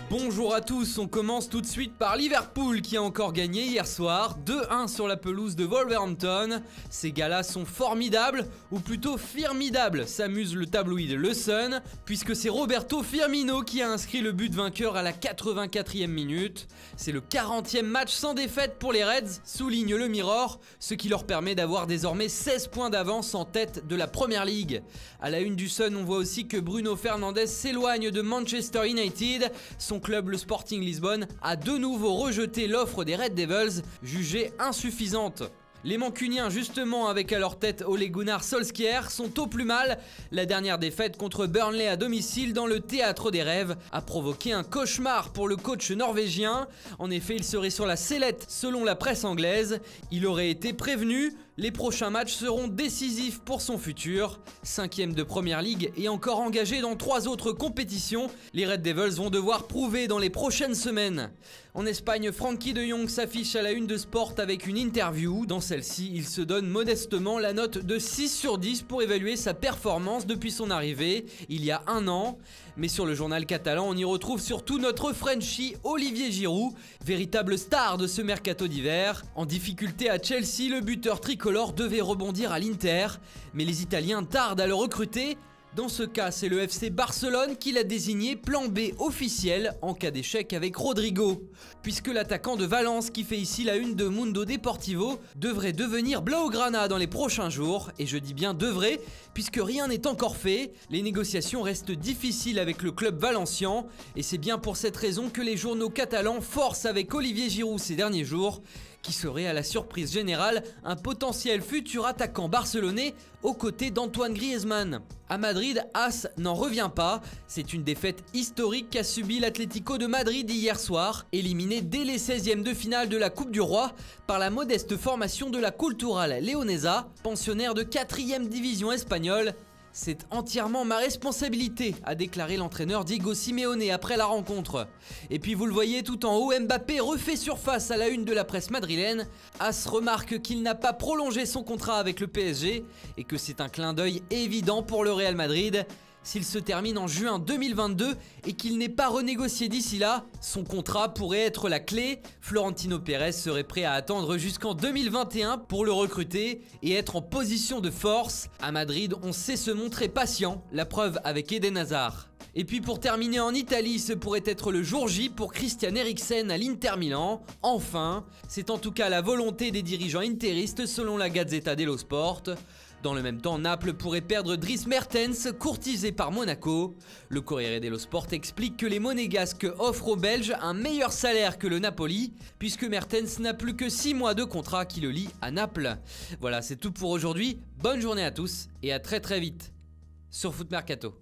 Bonjour à tous, on commence tout de suite par Liverpool qui a encore gagné hier soir, 2-1 sur la pelouse de Wolverhampton. Ces gars-là sont formidables, ou plutôt firmidables, s'amuse le tabloïd Le Sun, puisque c'est Roberto Firmino qui a inscrit le but vainqueur à la 84e minute. C'est le 40e match sans défaite pour les Reds, souligne le Mirror, ce qui leur permet d'avoir désormais 16 points d'avance en tête de la Premier League. À la une du Sun, on voit aussi que Bruno Fernandes s'éloigne de Manchester United. Son club, le Sporting Lisbonne, a de nouveau rejeté l'offre des Red Devils, jugée insuffisante. Les Mancuniens, justement, avec à leur tête Ole Gunnar Solskjaer, sont au plus mal. La dernière défaite contre Burnley à domicile dans le théâtre des rêves a provoqué un cauchemar pour le coach norvégien. En effet, il serait sur la sellette selon la presse anglaise. Il aurait été prévenu, les prochains matchs seront décisifs pour son futur. 5e de Premier League et encore engagé dans 3 autres compétitions, les Red Devils vont devoir prouver dans les prochaines semaines. En Espagne, Frenkie de Jong s'affiche à la une de Sport avec une interview. Dans celle-ci, il se donne modestement la note de 6 sur 10 pour évaluer sa performance depuis son arrivée, il y a un an. Mais sur le journal catalan, on y retrouve surtout notre Frenchie Olivier Giroud, véritable star de ce mercato d'hiver. En difficulté à Chelsea, le buteur tricolore devait rebondir à l'Inter, mais les Italiens tardent à le recruter. Dans ce cas, c'est le FC Barcelone qui l'a désigné plan B officiel en cas d'échec avec Rodrigo. Puisque l'attaquant de Valence qui fait ici la une de Mundo Deportivo devrait devenir Blaugrana dans les prochains jours, et je dis bien devrait, puisque rien n'est encore fait, les négociations restent difficiles avec le club valencien, et c'est bien pour cette raison que les journaux catalans forcent avec Olivier Giroud ces derniers jours, qui serait à la surprise générale un potentiel futur attaquant barcelonais aux côtés d'Antoine Griezmann. À Madrid, As n'en revient pas, c'est une défaite historique qu'a subi l'Atlético de Madrid hier soir, éliminé dès les 16e de finale de la Coupe du Roi par la modeste formation de la Cultural Leonesa, pensionnaire de 4e division espagnole. C'est entièrement ma responsabilité, a déclaré l'entraîneur Diego Simeone après la rencontre. Et puis vous le voyez tout en haut, Mbappé refait surface à la une de la presse madrilène. As remarque qu'il n'a pas prolongé son contrat avec le PSG et que c'est un clin d'œil évident pour le Real Madrid. S'il se termine en juin 2022 et qu'il n'est pas renégocié d'ici là, son contrat pourrait être la clé. Florentino Pérez serait prêt à attendre jusqu'en 2021 pour le recruter et être en position de force. À Madrid, on sait se montrer patient, la preuve avec Eden Hazard. Et puis pour terminer en Italie, ce pourrait être le jour J pour Christian Eriksen à l'Inter Milan. Enfin, c'est en tout cas la volonté des dirigeants interistes selon la Gazzetta dello Sport. Dans le même temps, Naples pourrait perdre Dries Mertens, courtisé par Monaco. Le Corriere dello Sport explique que les Monégasques offrent aux Belges un meilleur salaire que le Napoli, puisque Mertens n'a plus que 6 mois de contrat qui le lie à Naples. Voilà, c'est tout pour aujourd'hui. Bonne journée à tous et à très vite sur Foot Mercato.